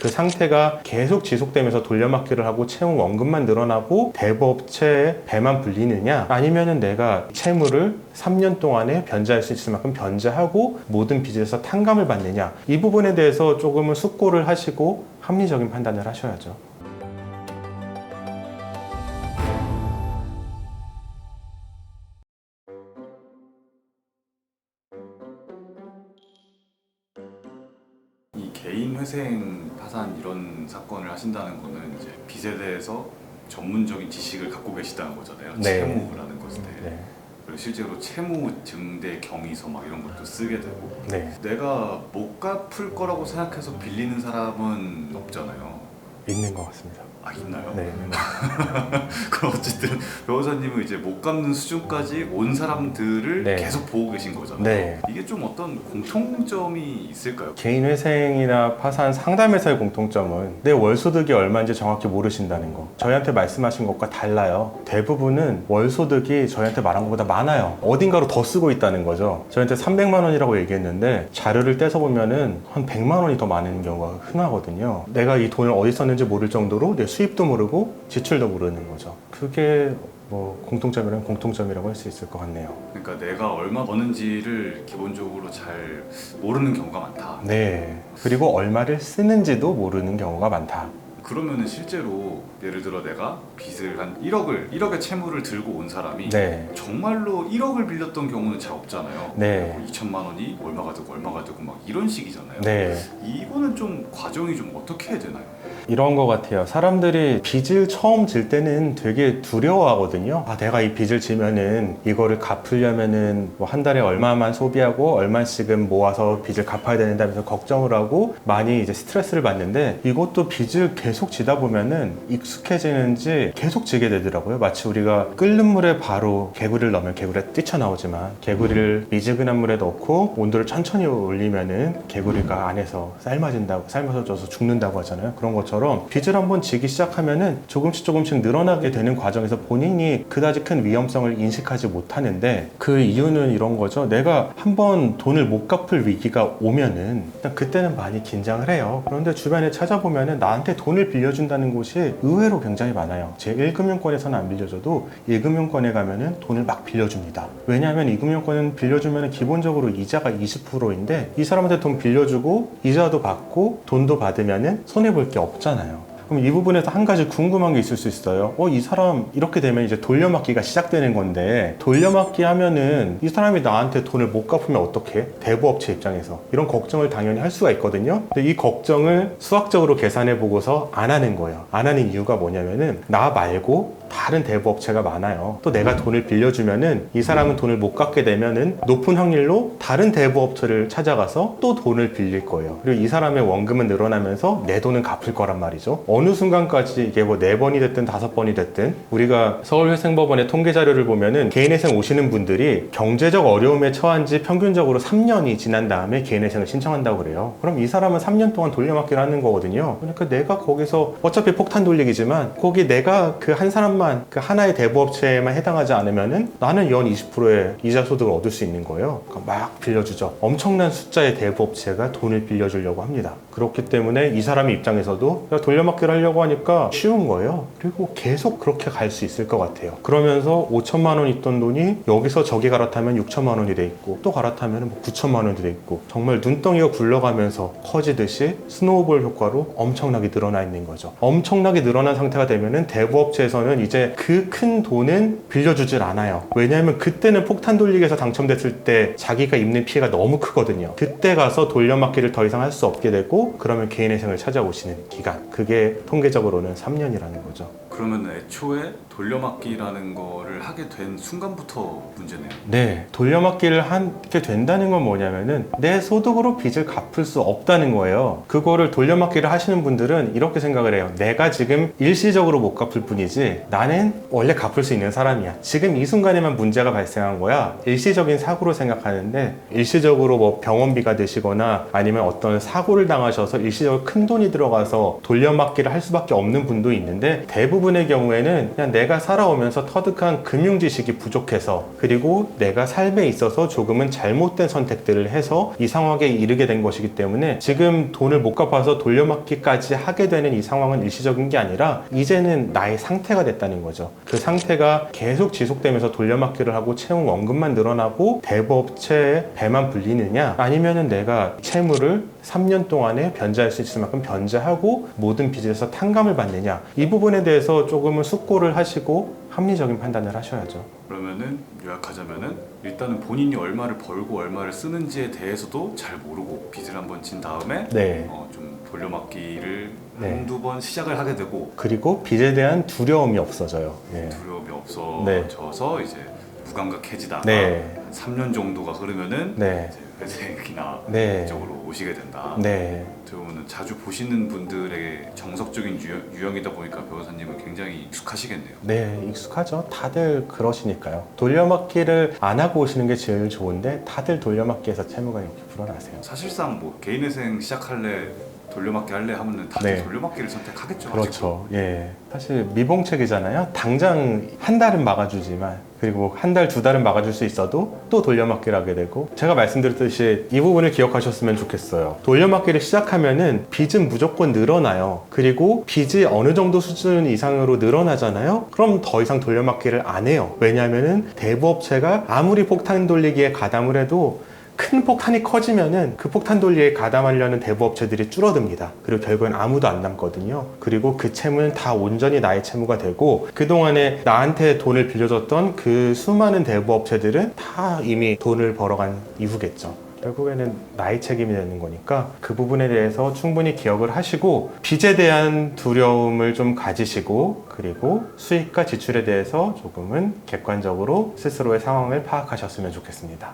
그 상태가 계속 지속되면서 돌려막기를 하고 채무 원금만 늘어나고 대부업체의 배만 불리느냐, 아니면은 내가 채무를 3년 동안에 변제할 수 있을 만큼 변제하고 모든 빚에서 탕감을 받느냐, 이 부분에 대해서 조금은 숙고를 하시고 합리적인 판단을 하셔야죠. 이 개인 회생 파산 이런 사건을 하신다는 거는 이제 빚에 대해서 전문적인 지식을 갖고 계시다는 거잖아요. 네. 채무라는 것에 대해. 네. 그리고 실제로 채무 증대 경위서 막 이런 것도 쓰게 되고. 네. 내가 못 갚을 거라고 생각해서 빌리는 사람은 없잖아요. 있는 것 같습니다. 아, 있나요? 네. 그럼 어쨌든 변호사님은 이제 못 갚는 수준까지 온 사람들을 네. 계속 보고 계신 거잖아요. 네. 이게 좀 어떤 공통점이 있을까요? 개인 회생이나 파산 상담회사의 공통점은 내 월소득이 얼마인지 정확히 모르신다는 거. 저희한테 말씀하신 것과 달라요. 대부분은 월소득이 저희한테 말한 것보다 많아요. 어딘가로 더 쓰고 있다는 거죠. 저희한테 300만 원이라고 얘기했는데 자료를 떼서 보면은 한 100만 원이 더 많은 경우가 흔하거든요. 내가 이 돈을 어디 썼는지 모를 정도로 내 수입도 모르고 지출도 모르는 거죠. 그게 뭐 공통점이라면 공통점이라고 할 수 있을 것 같네요. 그러니까 내가 얼마 버는지를 기본적으로 잘 모르는 경우가 많다. 네. 그리고 얼마를 쓰는지도 모르는 경우가 많다. 그러면은 실제로 예를 들어 내가 빚을 한 1억의 채무를 들고 온 사람이 네. 정말로 1억을 빌렸던 경우는 잘 없잖아요. 네. 2천만 원이 얼마가 되고 막 이런 식이잖아요. 네. 이거는 좀 과정이 좀 어떻게 해야 되나요? 이런 것 같아요. 사람들이 빚을 처음 질 때는 되게 두려워하거든요. 아, 내가 이 빚을 지면은 이거를 갚으려면은 뭐 한 달에 얼마만 소비하고 얼마씩은 모아서 빚을 갚아야 된다면서 걱정을 하고 많이 이제 스트레스를 받는데, 이것도 빚을 계속 지다 보면은 익숙해지는지 계속 지게 되더라고요. 마치 우리가 끓는 물에 바로 개구리를 넣으면 개구리가 뛰쳐나오지만, 개구리를 미지근한 물에 넣고 온도를 천천히 올리면은 개구리가 안에서 삶아져서 죽는다고 하잖아요. 그런 것처럼 빚을 한번 지기 시작하면은 조금씩 늘어나게 되는 과정에서 본인이 그다지 큰 위험성을 인식하지 못하는데, 그 이유는 이런 거죠. 내가 한번 돈을 못 갚을 위기가 오면은 일단 그때는 많이 긴장을 해요. 그런데 주변에 찾아보면은 나한테 돈을 빌려준다는 곳이 의외로 굉장히 많아요. 제 1금융권에서는 안 빌려줘도 1금융권에 가면은 돈을 막 빌려줍니다. 왜냐하면 2금융권은 빌려주면은 기본적으로 이자가 20%인데 이 사람한테 돈 빌려주고 이자도 받고 돈도 받으면은 손해볼 게 없잖아요. 그럼 이 부분에서 한 가지 궁금한 게 있을 수 있어요. 이 사람 이렇게 되면 이제 돌려막기가 시작되는 건데, 돌려막기 하면은 이 사람이 나한테 돈을 못 갚으면 어떡해? 대부업체 입장에서 이런 걱정을 당연히 할 수가 있거든요. 근데 이 걱정을 수학적으로 계산해 보고서 안 하는 거예요. 안 하는 이유가 뭐냐면은 나 말고 다른 대부업체가 많아요. 또 내가 돈을 빌려주면은 이 사람은 돈을 못 갚게 되면은 높은 확률로 다른 대부업체를 찾아가서 또 돈을 빌릴 거예요. 그리고 이 사람의 원금은 늘어나면서 내 돈은 갚을 거란 말이죠. 어느 순간까지 이게 뭐 4번이 됐든 5번이 됐든, 우리가 서울회생법원의 통계 자료를 보면은 개인회생 오시는 분들이 경제적 어려움에 처한 지 평균적으로 3년이 지난 다음에 개인회생을 신청한다고 그래요. 그럼 이 사람은 3년 동안 돌려막기를 하는 거거든요. 그러니까 내가 거기서 어차피 폭탄 돌리기지만 거기 내가 그 한 사람만, 그 하나의 대부업체에만 해당하지 않으면은 나는 연 20%의 이자 소득을 얻을 수 있는 거예요. 그러니까 막 빌려주죠. 엄청난 숫자의 대부업체가 돈을 빌려주려고 합니다. 그렇기 때문에 이 사람의 입장에서도 돌려막기를 하려고 하니까 쉬운 거예요. 그리고 계속 그렇게 갈 수 있을 것 같아요. 그러면서 5천만 원 있던 돈이 여기서 저기 갈아타면 6천만 원이 돼 있고, 또 갈아타면 뭐 9천만 원이 돼 있고, 정말 눈덩이가 굴러가면서 커지듯이 스노우볼 효과로 엄청나게 늘어나 있는 거죠. 엄청나게 늘어난 상태가 되면은 대부업체에서는 이제 그 큰 돈은 빌려주질 않아요. 왜냐하면 그때는 폭탄 돌리기에서 당첨됐을 때 자기가 입는 피해가 너무 크거든요. 그때 가서 돌려막기를 더 이상 할 수 없게 되고, 그러면 개인회생을 찾아오시는 기간, 그게 통계적으로는 3년이라는 거죠. 그러면 애초에 돌려막기라는 거를 하게 된 순간부터 문제네요. 네, 돌려막기를 하게 된다는 건 뭐냐면은 내 소득으로 빚을 갚을 수 없다는 거예요. 그거를 돌려막기를 하시는 분들은 이렇게 생각을 해요. 내가 지금 일시적으로 못 갚을 뿐이지 나는 원래 갚을 수 있는 사람이야. 지금 이 순간에만 문제가 발생한 거야. 일시적인 사고로 생각하는데, 일시적으로 뭐 병원비가 드시거나 아니면 어떤 사고를 당하셔서 일시적으로 큰 돈이 들어가서 돌려막기를 할 수밖에 없는 분도 있는데, 대부분 대부분의 경우에는 그냥 내가 살아오면서 터득한 금융 지식이 부족해서, 그리고 내가 삶에 있어서 조금은 잘못된 선택들을 해서 이 상황에 이르게 된 것이기 때문에 지금 돈을 못 갚아서 돌려막기까지 하게 되는 이 상황은 일시적인 게 아니라 이제는 나의 상태가 됐다는 거죠. 그 상태가 계속 지속되면서 돌려막기를 하고 채무 원금만 늘어나고 대부업체의 배만 불리느냐, 아니면은 내가 채무를 3년 동안에 변제할 수 있을 만큼 변제하고 모든 빚에서 탕감을 받느냐, 이 부분에 대해서 조금은 숙고를 하시고 합리적인 판단을 하셔야죠. 그러면은 요약하자면은 일단은 본인이 얼마를 벌고 얼마를 쓰는지에 대해서도 잘 모르고 빚을 한번 진 다음에 네. 좀 돌려막기를 네. 한두 번 시작을 하게 되고, 그리고 빚에 대한 두려움이 없어져요. 네. 두려움이 없어져서 이제 무감각해지다가 네. 한 3년 정도가 흐르면은 네. 이제 회생이나 네. 이쪽으로 오시게 된다. 네. 어떻게 보면 자주 보시는 분들의 정석적인 유형이다 보니까 변호사님은 굉장히 익숙하시겠네요. 네, 익숙하죠. 다들 그러시니까요. 돌려막기를 안 하고 오시는 게 제일 좋은데 다들 돌려막기에서 채무가 이렇게 불어나세요. 사실상 뭐 개인회생 시작할래, 돌려막기 할래 하면은 다들 네. 돌려막기를 선택하겠죠. 그렇죠. 예. 사실 미봉책이잖아요. 당장 한 달은 막아주지만, 그리고 한 달, 두 달은 막아줄 수 있어도 또 돌려막기를 하게 되고, 제가 말씀드렸듯이 이 부분을 기억하셨으면 좋겠어요. 돌려막기를 시작하면은 빚은 무조건 늘어나요. 그리고 빚이 어느 정도 수준 이상으로 늘어나잖아요. 그럼 더 이상 돌려막기를 안 해요. 왜냐하면은 대부업체가 아무리 폭탄 돌리기에 가담을 해도 큰 폭탄이 커지면은 그 폭탄 돌리기에 가담하려는 대부업체들이 줄어듭니다. 그리고 결국엔 아무도 안 남거든요. 그리고 그 채무는 다 온전히 나의 채무가 되고, 그동안에 나한테 돈을 빌려줬던 그 수많은 대부업체들은 다 이미 돈을 벌어간 이후겠죠. 결국에는 나의 책임이 되는 거니까 그 부분에 대해서 충분히 기억을 하시고, 빚에 대한 두려움을 좀 가지시고, 그리고 수익과 지출에 대해서 조금은 객관적으로 스스로의 상황을 파악하셨으면 좋겠습니다.